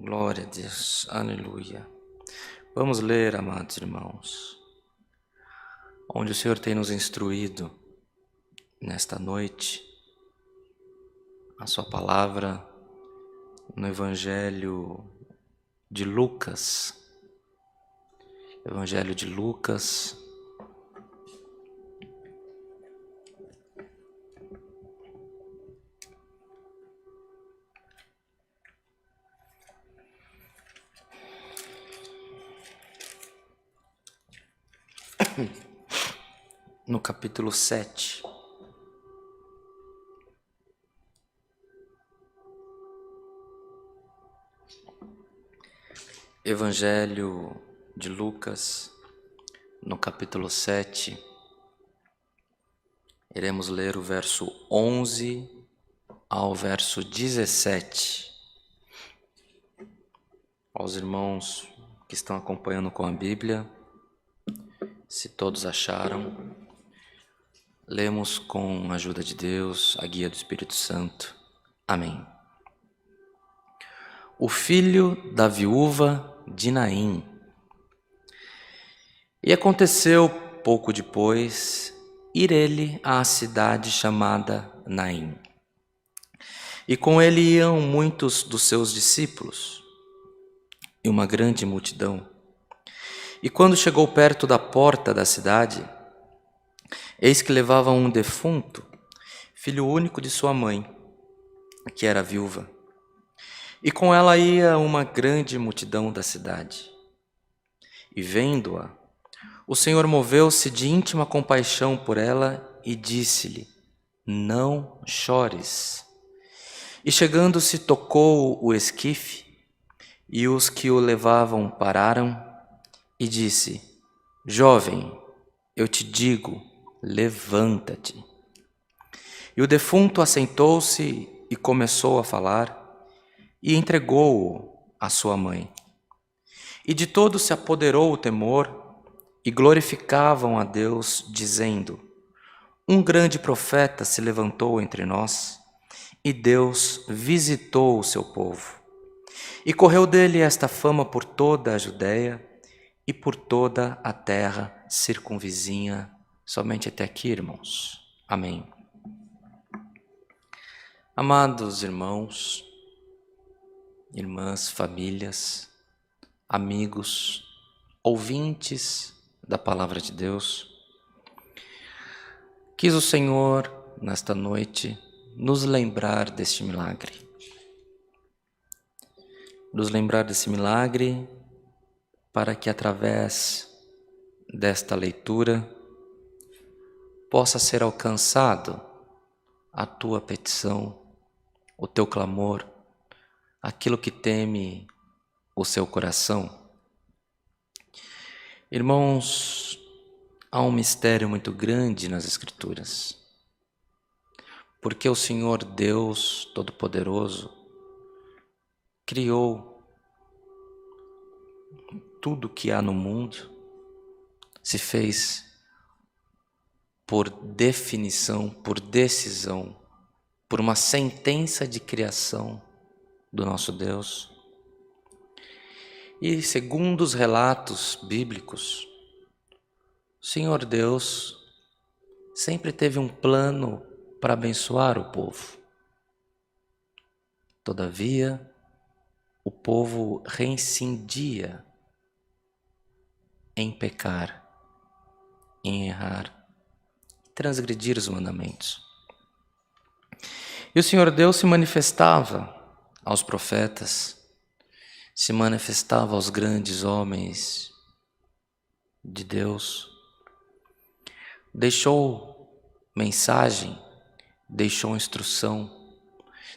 Glória a Deus, aleluia. Vamos ler, amados irmãos, onde o Senhor tem nos instruído nesta noite, a sua palavra no Evangelho de Lucas. Evangelho de Lucas, no capítulo 7. Evangelho de Lucas, no capítulo 7, iremos ler o verso 11 ao verso 17. Aos irmãos que estão acompanhando com a Bíblia, se todos acharam, lemos com a ajuda de Deus, a guia do Espírito Santo. Amém. O filho da viúva de Naim. E aconteceu pouco depois ir ele à cidade chamada Naim. E com ele iam muitos dos seus discípulos e uma grande multidão. E quando chegou perto da porta da cidade, eis que levava um defunto, filho único de sua mãe, que era viúva. E com ela ia uma grande multidão da cidade. E vendo-a, o Senhor moveu-se de íntima compaixão por ela e disse-lhe: não chores. E chegando-se, tocou o esquife, e os que o levavam pararam, e disse: jovem, eu te digo, levanta-te. E o defunto assentou-se e começou a falar, e entregou-o à sua mãe. E de todos se apoderou o temor, e glorificavam a Deus, dizendo: um grande profeta se levantou entre nós, e Deus visitou o seu povo. E correu dele esta fama por toda a Judéia e por toda a terra circunvizinha. Somente até aqui, irmãos. Amém. Amados irmãos, irmãs, famílias, amigos, ouvintes da Palavra de Deus, quis o Senhor, nesta noite, nos lembrar deste milagre. Nos lembrar desse milagre para que através desta leitura possa ser alcançado a tua petição, o teu clamor, aquilo que teme o seu coração. Irmãos, há um mistério muito grande nas Escrituras, porque o Senhor Deus Todo-Poderoso criou tudo que há no mundo, se fez por definição, por decisão, por uma sentença de criação do nosso Deus. E segundo os relatos bíblicos, o Senhor Deus sempre teve um plano para abençoar o povo. Todavia, o povo reincindia em pecar, em errar, transgredir os mandamentos. E o Senhor Deus se manifestava aos profetas, se manifestava aos grandes homens de Deus, deixou mensagem, deixou instrução,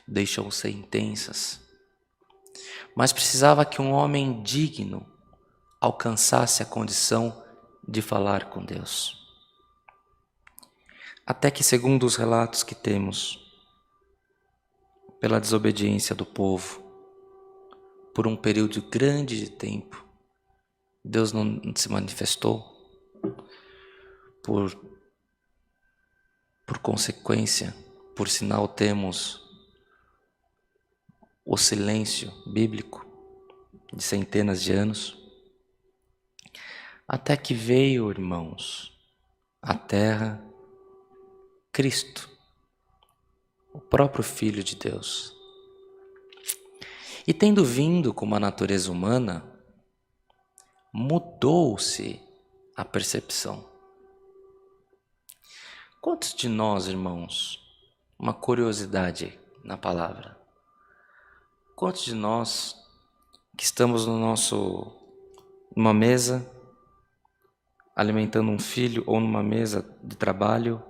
deixou sentenças, mas precisava que um homem digno alcançasse a condição de falar com Deus. Até que, segundo os relatos que temos, pela desobediência do povo, por um período grande de tempo, Deus não se manifestou. Por consequência, por sinal, temos o silêncio bíblico. de centenas de anos, até que veio, irmãos, à Terra Cristo, o próprio Filho de Deus. E tendo vindo com uma natureza humana, mudou-se a percepção. Quantos de nós, irmãos, uma curiosidade na palavra, quantos de nós que estamos numa mesa, alimentando um filho, ou numa mesa de trabalho,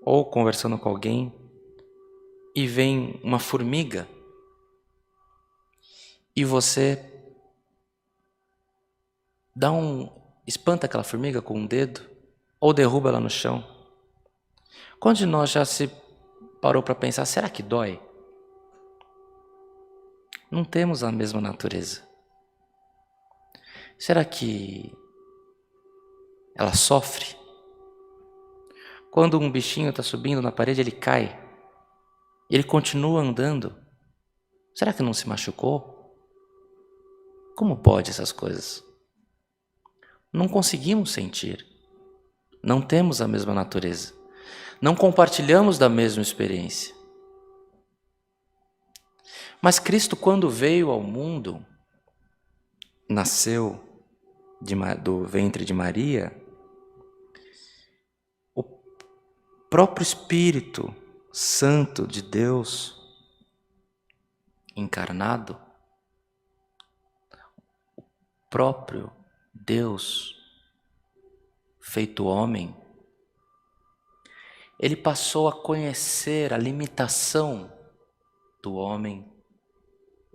ou conversando com alguém, e vem uma formiga, e você espanta aquela formiga com um dedo, ou derruba ela no chão? Quantos de nós já se parou para pensar, será que dói? Não temos a mesma natureza. Será que ela sofre? Quando um bichinho está subindo na parede, ele cai, ele continua andando. Será que não se machucou? Como pode essas coisas? Não conseguimos sentir. Não temos a mesma natureza. Não compartilhamos da mesma experiência. Mas Cristo, quando veio ao mundo, nasceu do ventre de Maria, o próprio Espírito Santo de Deus encarnado, o próprio Deus feito homem, ele passou a conhecer a limitação do homem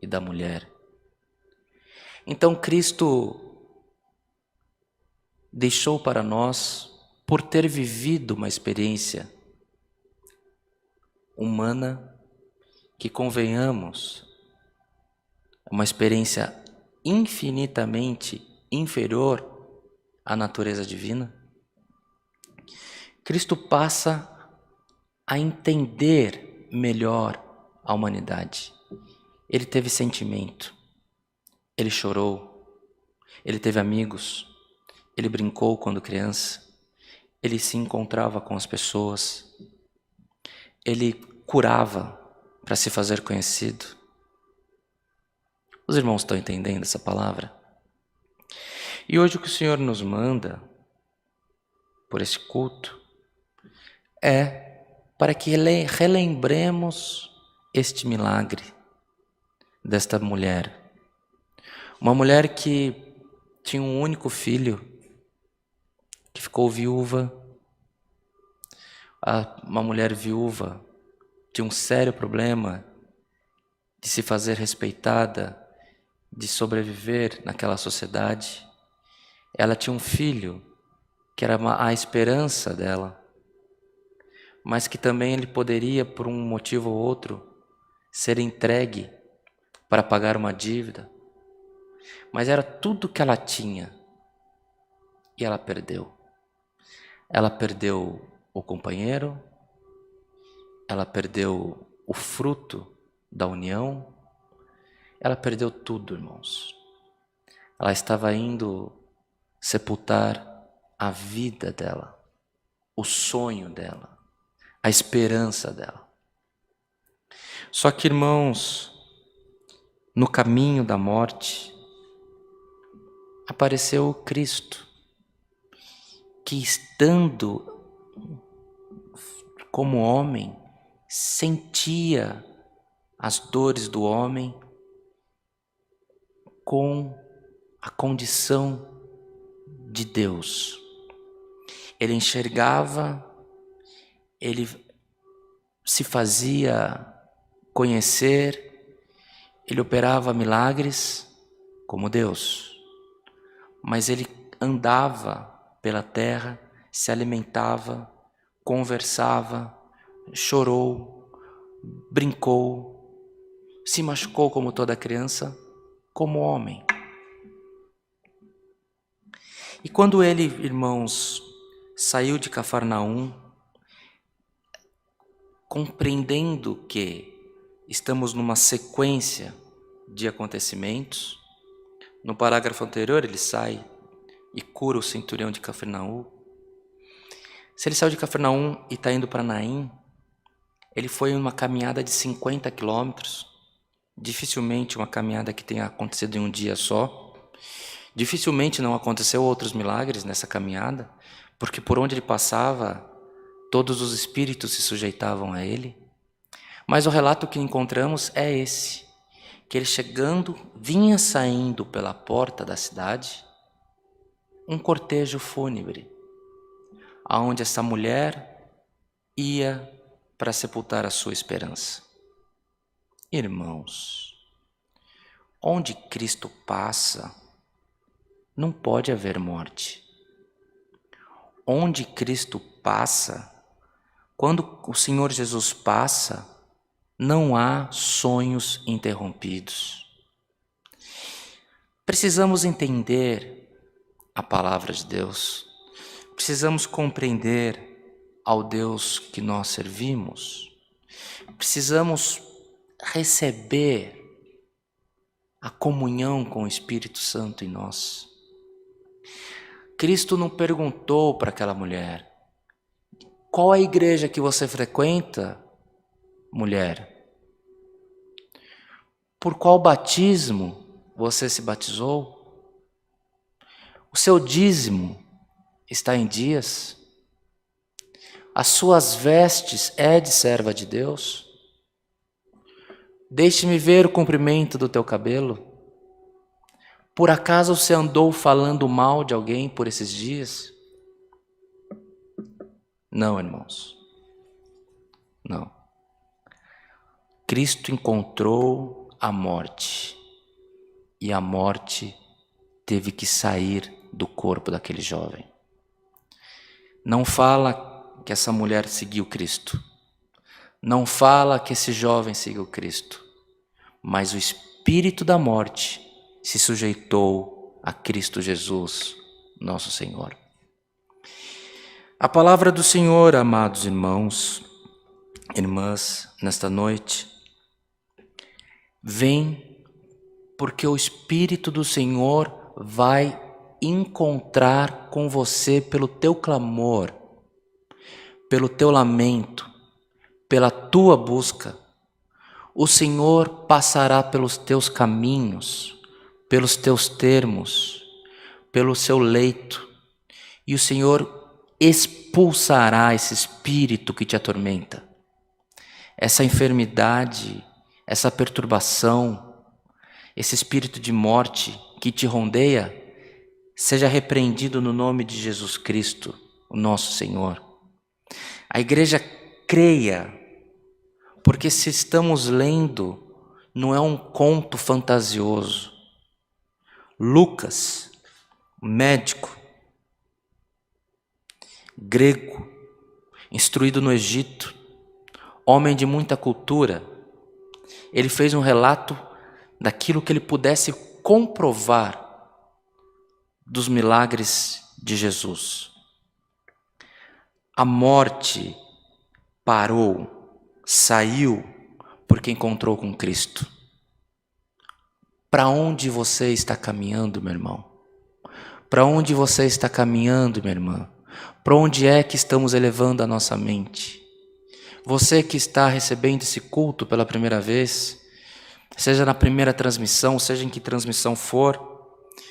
e da mulher. Então Cristo deixou para nós, por ter vivido uma experiência humana, que convenhamos, uma experiência infinitamente inferior à natureza divina, Cristo passa a entender melhor a humanidade. Ele teve sentimento, ele chorou, ele teve amigos, ele brincou quando criança, ele se encontrava com as pessoas, ele curava para se fazer conhecido. Os irmãos estão entendendo essa palavra? E hoje o que o Senhor nos manda, por esse culto, é para que relembremos este milagre desta mulher. Uma mulher que tinha um único filho, que ficou viúva. Uma mulher viúva tinha um sério problema de se fazer respeitada, de sobreviver naquela sociedade. Ela tinha um filho que era a esperança dela, mas que também ele poderia, por um motivo ou outro, ser entregue para pagar uma dívida. Mas era tudo que ela tinha e ela perdeu. Ela perdeu o companheiro, ela perdeu o fruto da união, ela perdeu tudo, irmãos. Ela estava indo sepultar a vida dela, o sonho dela, a esperança dela. Só que, irmãos, no caminho da morte, apareceu o Cristo, que estando como homem, sentia as dores do homem com a condição de Deus. Ele enxergava, ele se fazia conhecer, ele operava milagres como Deus, mas ele andava pela terra, se alimentava, conversava, chorou, brincou, se machucou como toda criança, como homem. E quando ele, irmãos, saiu de Cafarnaum, compreendendo que estamos numa sequência de acontecimentos, No parágrafo anterior, ele sai e cura o centurião de Cafarnaum. Se ele saiu de Cafarnaum e está indo para Naim, ele foi em uma caminhada de 50 quilômetros, dificilmente uma caminhada que tenha acontecido em um dia só. Dificilmente não aconteceu outros milagres nessa caminhada, porque por onde ele passava, todos os espíritos se sujeitavam a ele. Mas o relato que encontramos é esse, que ele chegando, vinha saindo pela porta da cidade, um cortejo fúnebre, aonde essa mulher ia para sepultar a sua esperança. Irmãos, onde Cristo passa, não pode haver morte. Onde Cristo passa, quando o Senhor Jesus passa, não há sonhos interrompidos. Precisamos entender a palavra de Deus. Precisamos compreender ao Deus que nós servimos. Precisamos receber a comunhão com o Espírito Santo em nós. Cristo não perguntou para aquela mulher: qual a igreja que você frequenta, mulher? Por qual batismo você se batizou? O seu dízimo está em dias? As suas vestes é de serva de Deus? Deixe-me ver o comprimento do teu cabelo. Por acaso você andou falando mal de alguém por esses dias? Não, irmãos. Não. Cristo encontrou a morte, e a morte teve que sair do corpo daquele jovem. Não fala que essa mulher seguiu Cristo. Não fala que esse jovem seguiu Cristo. Mas o espírito da morte se sujeitou a Cristo Jesus, nosso Senhor. A palavra do Senhor, amados irmãos, irmãs, nesta noite, vem porque o Espírito do Senhor vai encontrar com você pelo teu clamor, pelo teu lamento, pela tua busca. O Senhor passará pelos teus caminhos, pelos teus termos, pelo seu leito, e o Senhor expulsará esse espírito que te atormenta, essa enfermidade, essa perturbação, esse espírito de morte que te rondeia, seja repreendido no nome de Jesus Cristo, o nosso Senhor. A igreja creia, porque se estamos lendo, não é um conto fantasioso. Lucas, médico, grego, instruído no Egito, homem de muita cultura, ele fez um relato daquilo que ele pudesse comprovar dos milagres de Jesus. A morte parou, saiu, porque encontrou com Cristo. Para onde você está caminhando, meu irmão? Para onde você está caminhando, minha irmã? Para onde é que estamos elevando a nossa mente? Você que está recebendo esse culto pela primeira vez, seja na primeira transmissão, seja em que transmissão for,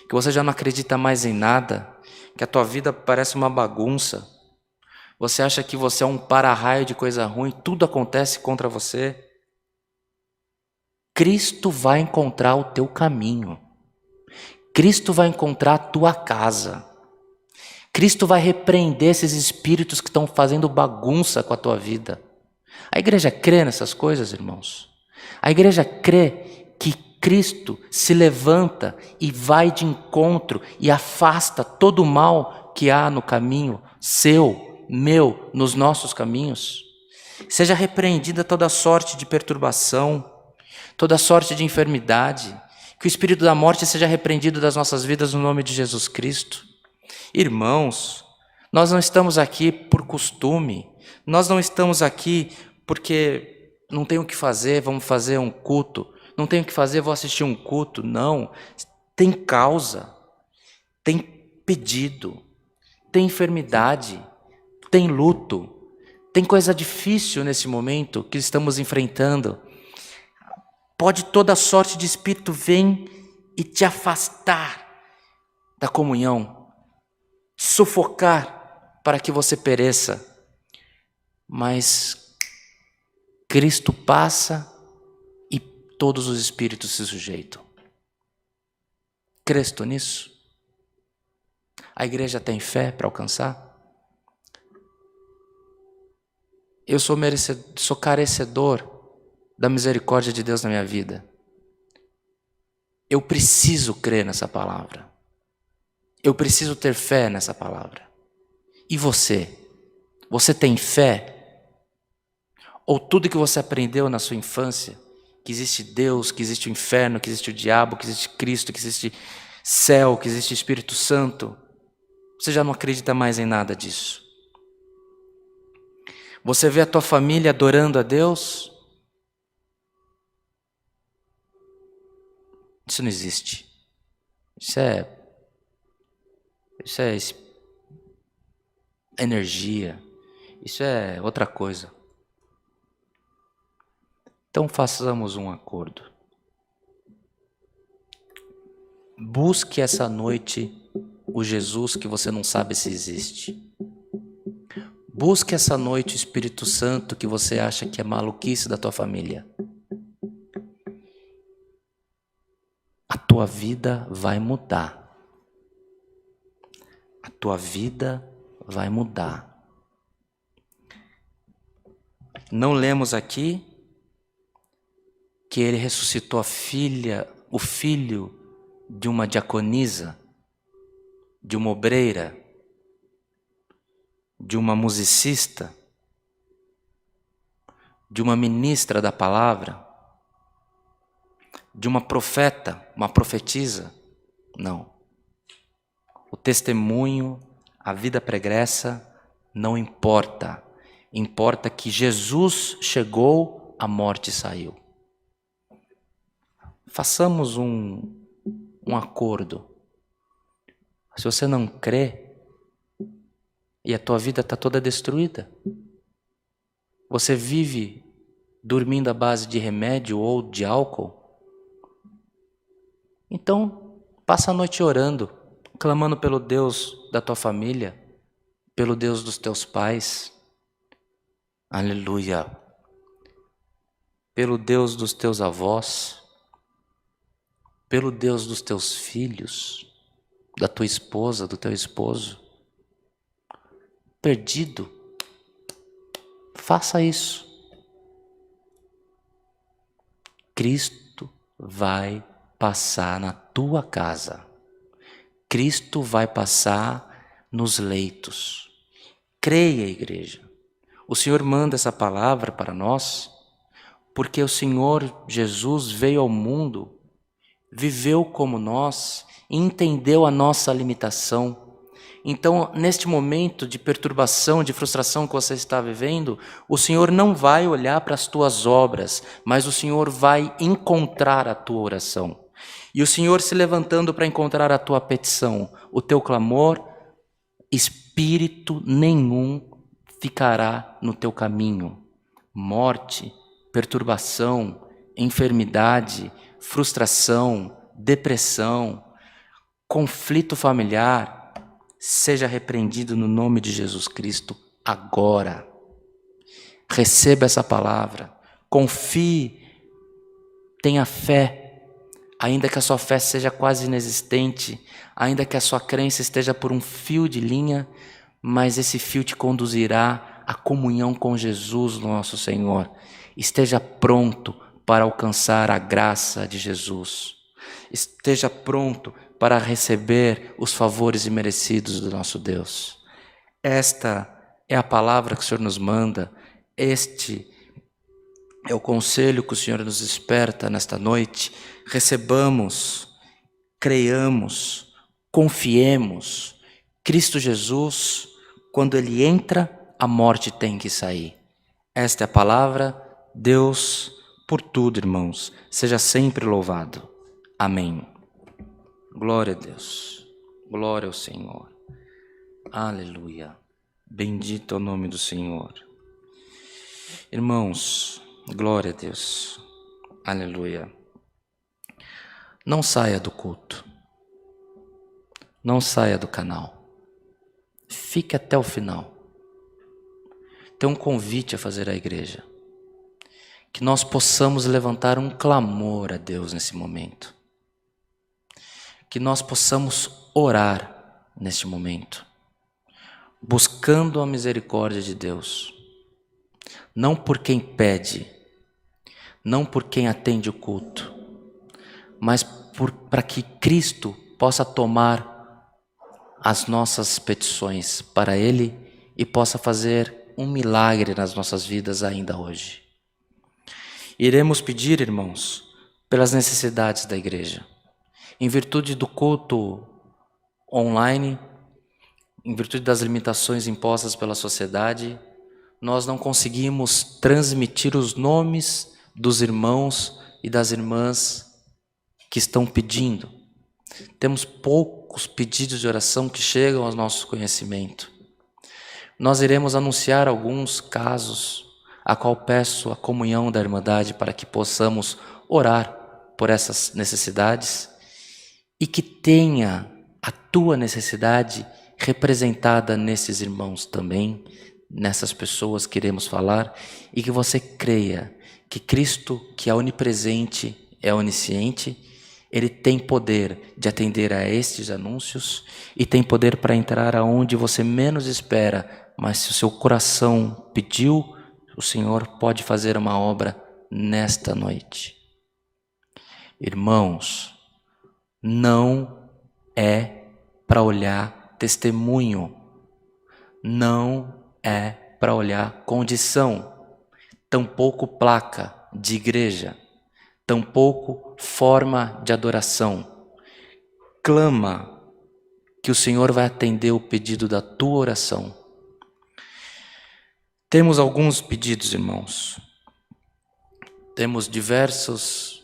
que você já não acredita mais em nada, que a tua vida parece uma bagunça, você acha que você é um para-raio de coisa ruim, tudo acontece contra você. Cristo vai encontrar o teu caminho. Cristo vai encontrar a tua casa. Cristo vai repreender esses espíritos que estão fazendo bagunça com a tua vida. A igreja crê nessas coisas, irmãos. A igreja crê que Cristo se levanta e vai de encontro e afasta todo o mal que há no caminho seu, meu, nos nossos caminhos. Seja repreendida toda sorte de perturbação, toda sorte de enfermidade, que o espírito da morte seja repreendido das nossas vidas no nome de Jesus Cristo. Irmãos, nós não estamos aqui por costume, nós não estamos aqui porque não tenho o que fazer, vamos fazer um culto, não tenho o que fazer, vou assistir um culto, não. tem causa, tem pedido, tem enfermidade, tem luto, tem coisa difícil nesse momento que estamos enfrentando. Pode toda sorte de espírito vir e te afastar da comunhão, te sufocar para que você pereça. Mas Cristo passa e todos os espíritos se sujeitam. Crês tu nisso? A igreja tem fé para alcançar? Eu sou carecedor da misericórdia de Deus na minha vida. Eu preciso crer nessa palavra. Eu preciso ter fé nessa palavra. E você? Você tem fé? Ou tudo que você aprendeu na sua infância, que existe Deus, que existe o inferno, que existe o diabo, que existe Cristo, que existe céu, que existe Espírito Santo, você já não acredita mais em nada disso? Você vê a tua família adorando a Deus? Isso não existe. Isso é energia. Isso é outra coisa. Então façamos um acordo. Busque essa noite o Jesus que você não sabe se existe. Busque essa noite o Espírito Santo que você acha que é maluquice da tua família. A tua vida vai mudar. A tua vida vai mudar. Não lemos aqui que ele ressuscitou o filho de uma diaconisa, de uma obreira, de uma musicista, de uma ministra da palavra, de uma profeta, uma profetisa? Não. O testemunho, a vida pregressa, não importa. Importa que Jesus chegou, a morte saiu. Façamos um acordo. Se você não crê e a tua vida está toda destruída, você vive dormindo à base de remédio ou de álcool, então passa a noite orando, clamando pelo Deus da tua família, pelo Deus dos teus pais. Aleluia. Pelo Deus dos teus avós, pelo Deus dos teus filhos, da tua esposa, do teu esposo. Perdido, faça isso. Cristo vai passar na tua casa. Cristo vai passar nos leitos. Creia, igreja. O Senhor manda essa palavra para nós, porque o Senhor Jesus veio ao mundo, viveu como nós, entendeu a nossa limitação. Então, neste momento de perturbação, de frustração que você está vivendo, o Senhor não vai olhar para as tuas obras, mas o Senhor vai encontrar a tua oração. E o Senhor se levantando para encontrar a tua petição, o teu clamor, espírito nenhum ficará no teu caminho. Morte, perturbação, enfermidade, frustração, depressão, conflito familiar, seja repreendido no nome de Jesus Cristo agora. Receba essa palavra, confie, tenha fé, ainda que a sua fé seja quase inexistente, ainda que a sua crença esteja por um fio de linha, mas esse fio te conduzirá à comunhão com Jesus, nosso Senhor. Esteja pronto para alcançar a graça de Jesus. Esteja pronto para receber os favores imerecidos do nosso Deus. Esta é a palavra que o Senhor nos manda. Este é o conselho que o Senhor nos desperta nesta noite. Recebamos, creiamos, confiemos. Cristo Jesus, quando Ele entra, a morte tem que sair. Esta é a palavra. Deus, por tudo, irmãos, seja sempre louvado. Amém. Glória a Deus. Glória ao Senhor. Aleluia. Bendito é o nome do Senhor. Irmãos, glória a Deus. Aleluia. Não saia do culto. Não saia do canal. Fique até o final. Tem um convite a fazer à igreja. Que nós possamos levantar um clamor a Deus nesse momento. Que nós possamos orar neste momento. Buscando a misericórdia de Deus. Não por quem pede. Não por quem atende o culto. Mas para que Cristo possa tomar as nossas petições para Ele e possa fazer um milagre nas nossas vidas ainda hoje. Iremos pedir, irmãos, pelas necessidades da igreja. Em virtude do culto online, em virtude das limitações impostas pela sociedade, nós não conseguimos transmitir os nomes dos irmãos e das irmãs que estão pedindo. Temos poucos pedidos de oração que chegam ao nosso conhecimento. Nós iremos anunciar alguns casos, a qual peço a comunhão da Irmandade para que possamos orar por essas necessidades e que tenha a tua necessidade representada nesses irmãos também, nessas pessoas que iremos falar, e que você creia que Cristo, que é onipresente, é onisciente, Ele tem poder de atender a estes anúncios e tem poder para entrar aonde você menos espera, mas se o seu coração pediu, o Senhor pode fazer uma obra nesta noite. Irmãos, não é para olhar testemunho, não é para olhar condição, tampouco placa de igreja, tampouco forma de adoração. Clama que o Senhor vai atender o pedido da tua oração. Temos alguns pedidos, irmãos. Temos diversos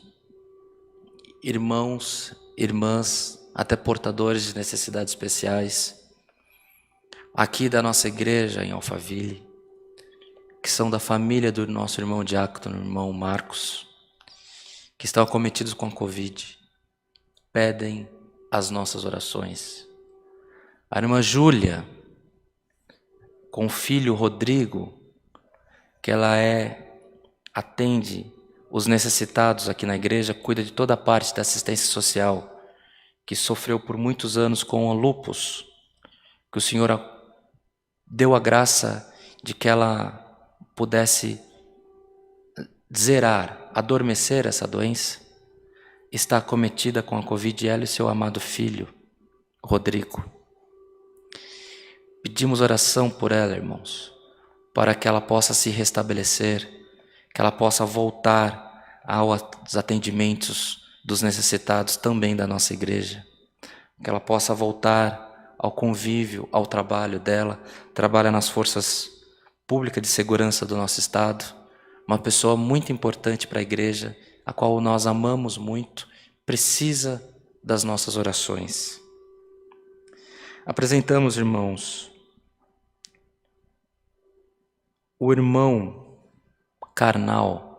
irmãos, irmãs, até portadores de necessidades especiais, aqui da nossa igreja em Alphaville, que são da família do nosso irmão diácono, irmão Marcos, que estão acometidos com a Covid, pedem as nossas orações. A irmã Júlia, com o filho Rodrigo, que ela atende os necessitados aqui na igreja, cuida de toda a parte da assistência social, que sofreu por muitos anos com o lúpus, que o Senhor deu a graça de que ela pudesse zerar, adormecer essa doença, está acometida com a Covid, ela e seu amado filho, Rodrigo. Pedimos oração por ela, irmãos, para que ela possa se restabelecer, que ela possa voltar aos atendimentos dos necessitados também da nossa igreja, que ela possa voltar ao convívio, ao trabalho dela, trabalha nas forças públicas de segurança do nosso estado, uma pessoa muito importante para a igreja, a qual nós amamos muito, precisa das nossas orações. Apresentamos, irmãos, o irmão carnal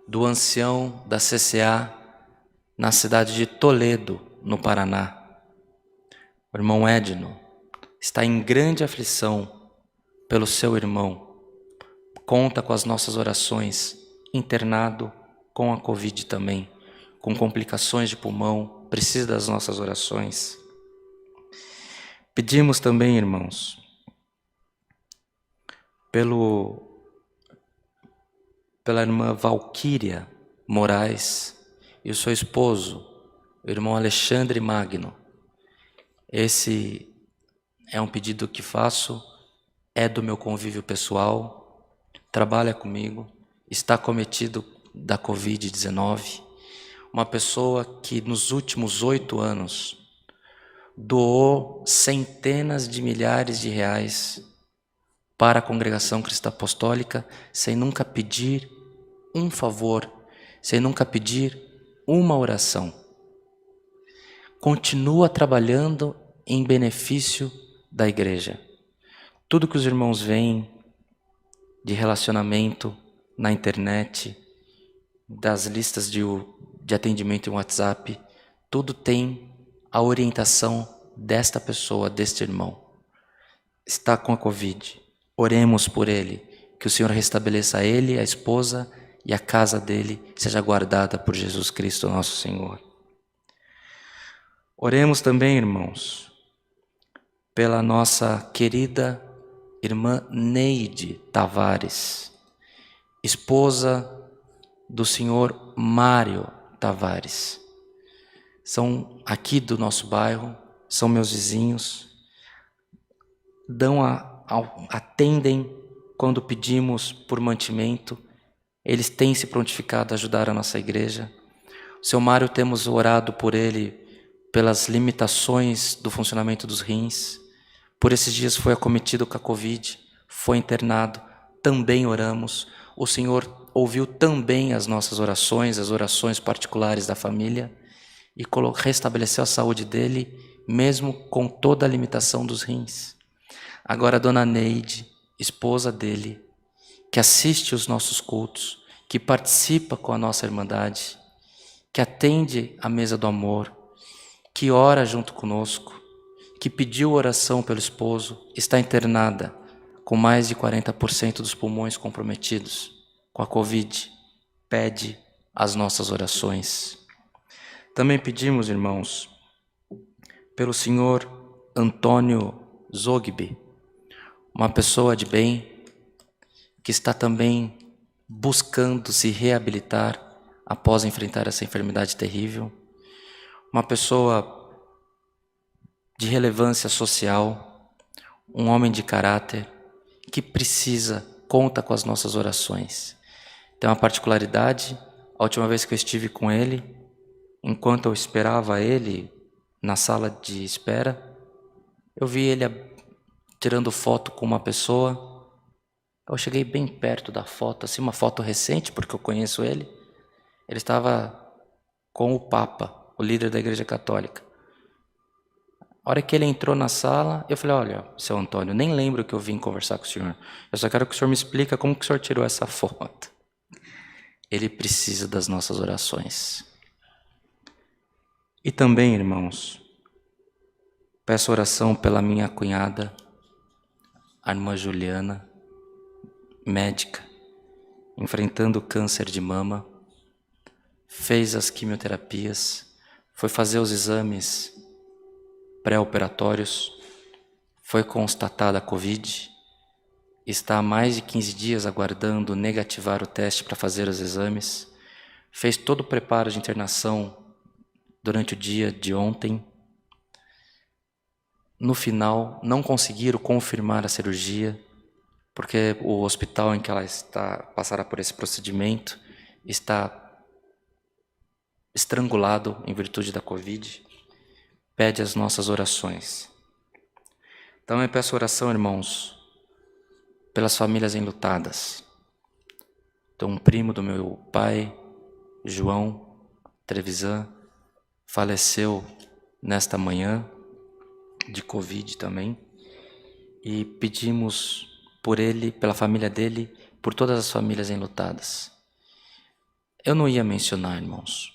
do ancião da CCA na cidade de Toledo, no Paraná. O irmão Edno está em grande aflição pelo seu irmão. Conta com as nossas orações, internado com a Covid também, com complicações de pulmão, precisa das nossas orações. Pedimos também, irmãos, pela irmã Valquíria Moraes e o seu esposo, o irmão Alexandre Magno. Esse é um pedido que faço, é do meu convívio pessoal, trabalha comigo, está acometido da Covid-19, uma pessoa que nos últimos 8 anos doou centenas de milhares de reais para a Congregação Cristã Apostólica, sem nunca pedir um favor, sem nunca pedir uma oração. continua trabalhando em benefício da igreja. Tudo que os irmãos veem de relacionamento na internet, das listas de atendimento em WhatsApp, tudo tem a orientação desta pessoa, deste irmão. Está com a Covid. Oremos por ele, que o Senhor restabeleça ele, a esposa e a casa dele seja guardada por Jesus Cristo, nosso Senhor. Oremos também, irmãos, pela nossa querida irmã Neide Tavares, esposa do senhor Mário Tavares. São aqui do nosso bairro, são meus vizinhos, atendem quando pedimos por mantimento, eles têm se prontificado a ajudar a nossa igreja. O seu Mário, temos orado por ele, pelas limitações do funcionamento dos rins. Por esses dias foi acometido com a Covid, foi internado, também oramos. O Senhor ouviu também as nossas orações, as orações particulares da família, e restabeleceu a saúde dele, mesmo com toda a limitação dos rins. Agora a dona Neide, esposa dele, que assiste os nossos cultos, que participa com a nossa irmandade, que atende a mesa do amor, que ora junto conosco, que pediu oração pelo esposo, está internada com mais de 40% dos pulmões comprometidos com a Covid, pede as nossas orações. Também pedimos, irmãos, pelo senhor Antônio Zogby, uma pessoa de bem que está também buscando se reabilitar após enfrentar essa enfermidade terrível, uma pessoa de relevância social, um homem de caráter que conta com as nossas orações. Tem uma particularidade, a última vez que eu estive com ele, enquanto eu esperava ele na sala de espera, eu vi ele tirando foto com uma pessoa. Eu cheguei bem perto da foto, assim, uma foto recente, porque eu conheço ele. Ele estava com o Papa, o líder da Igreja Católica. A hora que ele entrou na sala, eu falei, olha, seu Antônio, nem lembro que eu vim conversar com o senhor. Eu só quero que o senhor me explique como que o senhor tirou essa foto. Ele precisa das nossas orações. E também, irmãos, peço oração pela minha cunhada, a irmã Juliana, médica, enfrentando o câncer de mama, fez as quimioterapias, foi fazer os exames pré-operatórios, foi constatada a Covid, está há mais de 15 dias aguardando negativar o teste para fazer os exames, fez todo o preparo de internação durante o dia de ontem. No final, não conseguiram confirmar a cirurgia, porque o hospital em que ela passará por esse procedimento está estrangulado em virtude da Covid. Pede as nossas orações. Também peço oração, irmãos, pelas famílias enlutadas. Então, um primo do meu pai, João Trevisan, faleceu nesta manhã, de Covid também, e pedimos por ele, pela família dele, por todas as famílias enlutadas. Eu não ia mencionar, irmãos,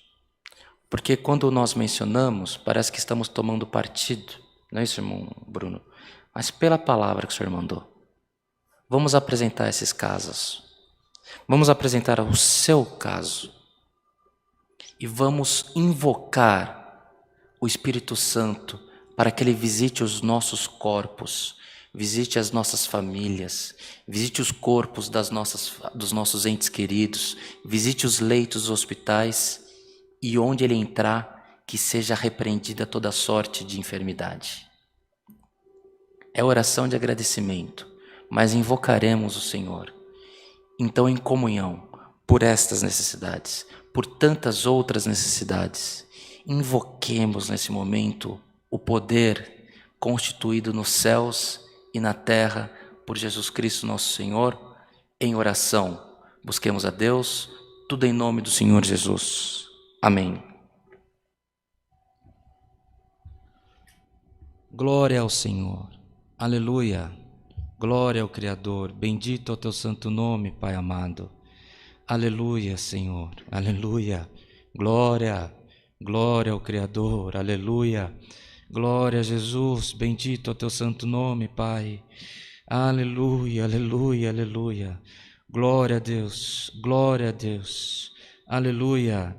porque quando nós mencionamos, parece que estamos tomando partido, não é isso, irmão Bruno? Mas pela palavra que o Senhor mandou, vamos apresentar esses casos, vamos apresentar o seu caso, e vamos invocar o Espírito Santo para que Ele visite os nossos corpos, visite as nossas famílias, visite os corpos dos nossos entes queridos, visite os leitos dos hospitais, e onde Ele entrar, que seja repreendida toda sorte de enfermidade. É oração de agradecimento, mas invocaremos o Senhor. Então, em comunhão, por estas necessidades, por tantas outras necessidades, invoquemos nesse momento o poder constituído nos céus e na terra por Jesus Cristo nosso Senhor, em oração. Busquemos a Deus, tudo em nome do Senhor Jesus. Amém. Glória ao Senhor. Aleluia. Glória ao Criador. Bendito é o teu santo nome, Pai amado. Aleluia, Senhor. Aleluia. Glória. Glória ao Criador. Aleluia. Glória a Jesus. Bendito é o teu santo nome, Pai. Aleluia, aleluia, aleluia. Glória a Deus. Glória a Deus. Aleluia.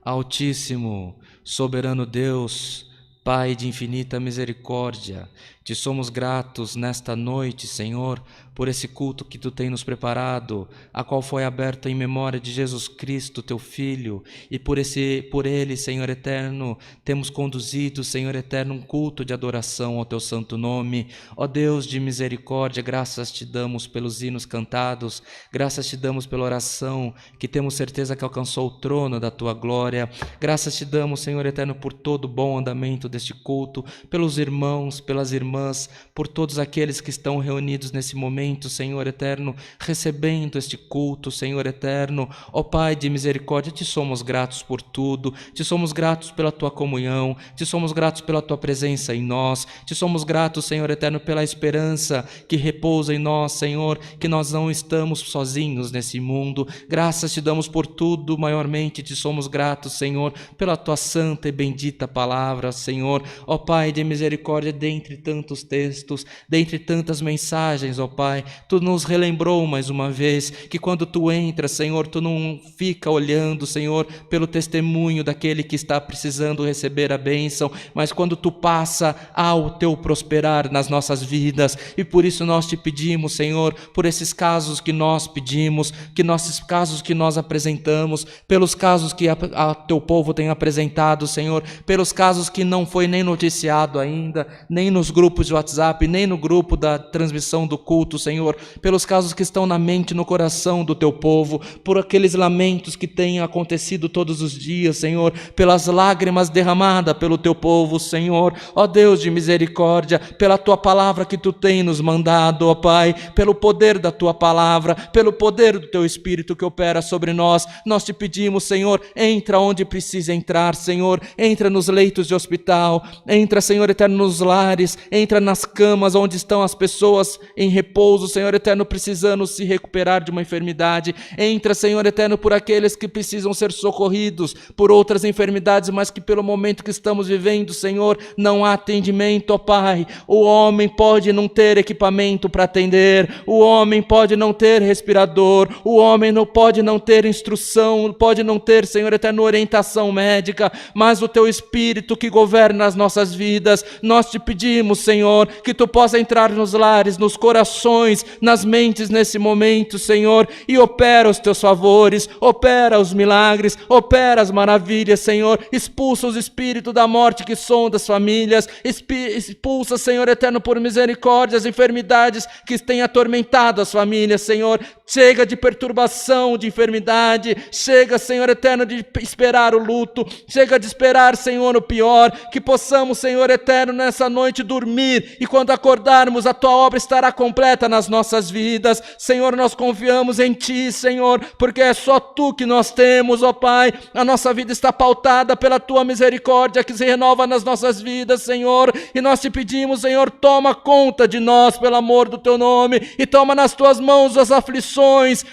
Altíssimo, soberano Deus, Pai de infinita misericórdia, te somos gratos nesta noite, Senhor, por esse culto que Tu tem nos preparado, a qual foi aberta em memória de Jesus Cristo, Teu Filho, e por Ele, Senhor eterno, temos conduzido, Senhor eterno, um culto de adoração ao Teu santo nome. Ó Deus de misericórdia, graças Te damos pelos hinos cantados, graças Te damos pela oração, que temos certeza que alcançou o trono da Tua glória. Graças Te damos, Senhor eterno, por todo o bom andamento deste culto, pelos irmãos, pelas irmãs, por todos aqueles que estão reunidos nesse momento, Senhor eterno, recebendo este culto, Senhor eterno. Ó Pai de misericórdia, Te somos gratos por tudo, Te somos gratos pela Tua comunhão, Te somos gratos pela Tua presença em nós, Te somos gratos, Senhor eterno, pela esperança que repousa em nós, Senhor, que nós não estamos sozinhos nesse mundo. Graças Te damos por tudo, maiormente Te somos gratos, Senhor, pela Tua santa e bendita palavra, Senhor. Ó Pai de misericórdia, dentre tantos textos, dentre tantas mensagens, ó Pai, Tu nos relembrou mais uma vez que quando Tu entras, Senhor, Tu não fica olhando, Senhor, pelo testemunho daquele que está precisando receber a bênção, mas quando Tu passa, há o Teu prosperar nas nossas vidas. E por isso nós Te pedimos, Senhor, por esses casos que nós pedimos, esses casos que nós apresentamos, pelos casos que a Teu povo tem apresentado, Senhor, pelos casos que não foi nem noticiado ainda, nem nos grupos de WhatsApp, nem no grupo da transmissão do culto, Senhor, pelos casos que estão na mente e no coração do Teu povo, por aqueles lamentos que têm acontecido todos os dias, Senhor, pelas lágrimas derramadas pelo Teu povo, Senhor. Ó Deus de misericórdia, pela Tua palavra que Tu tem nos mandado, ó Pai, pelo poder da Tua palavra, pelo poder do Teu Espírito que opera sobre nós, nós Te pedimos, Senhor, entra onde precisa entrar, Senhor, entra nos leitos de hospital, entra, Senhor eterno, nos lares, entra nas camas onde estão as pessoas em repouso, Senhor eterno, precisando se recuperar de uma enfermidade. Entra, Senhor eterno, por aqueles que precisam ser socorridos por outras enfermidades, mas que pelo momento que estamos vivendo, Senhor, não há atendimento, ó Pai. O homem pode não ter equipamento para atender, o homem pode não ter respirador, o homem não pode não ter instrução, pode não ter, Senhor eterno, orientação médica, mas o Teu Espírito que governa as nossas vidas, nós Te pedimos, Senhor, que Tu possa entrar nos lares, nos corações, nas mentes nesse momento, Senhor, e opera os Teus favores, opera os milagres, opera as maravilhas, Senhor. Expulsa os espíritos da morte que sonda as famílias, expulsa, Senhor eterno, por misericórdia, as enfermidades que têm atormentado as famílias, Senhor. Chega de perturbação, de enfermidade, chega, Senhor eterno, de esperar o luto, chega de esperar, Senhor, o pior, que possamos, Senhor eterno, nessa noite dormir, e quando acordarmos, a Tua obra estará completa nas nossas vidas. Senhor, nós confiamos em Ti, Senhor, porque é só Tu que nós temos, ó Pai. A nossa vida está pautada pela Tua misericórdia que se renova nas nossas vidas, Senhor, e nós Te pedimos, Senhor, toma conta de nós, pelo amor do Teu nome, e toma nas Tuas mãos as aflições,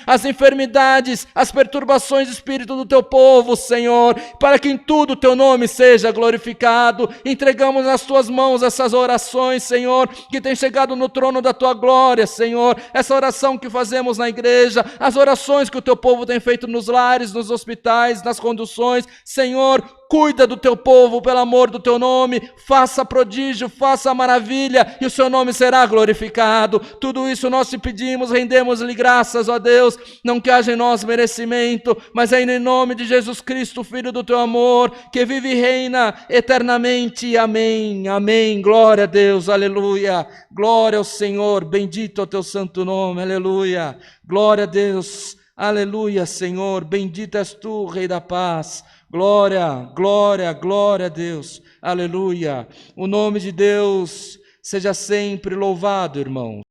as enfermidades, as perturbações do espírito do Teu povo, Senhor, para que em tudo o Teu nome seja glorificado. Entregamos nas Tuas mãos essas orações, Senhor, que tem chegado no trono da Tua glória, Senhor, essa oração que fazemos na igreja, as orações que o Teu povo tem feito nos lares, nos hospitais, nas conduções, Senhor, cuida do Teu povo, pelo amor do Teu nome, faça prodígio, faça maravilha, e o Seu nome será glorificado. Tudo isso nós Te pedimos, rendemos-lhe graças, ó Deus, não que haja em nós merecimento, mas é em nome de Jesus Cristo, Filho do Teu amor, que vive e reina eternamente. Amém, amém. Glória a Deus, aleluia. Glória ao Senhor, bendito é o Teu santo nome, aleluia. Glória a Deus, aleluia, Senhor, bendito és Tu, Rei da paz. Glória, glória, glória a Deus, aleluia. O nome de Deus seja sempre louvado, irmão.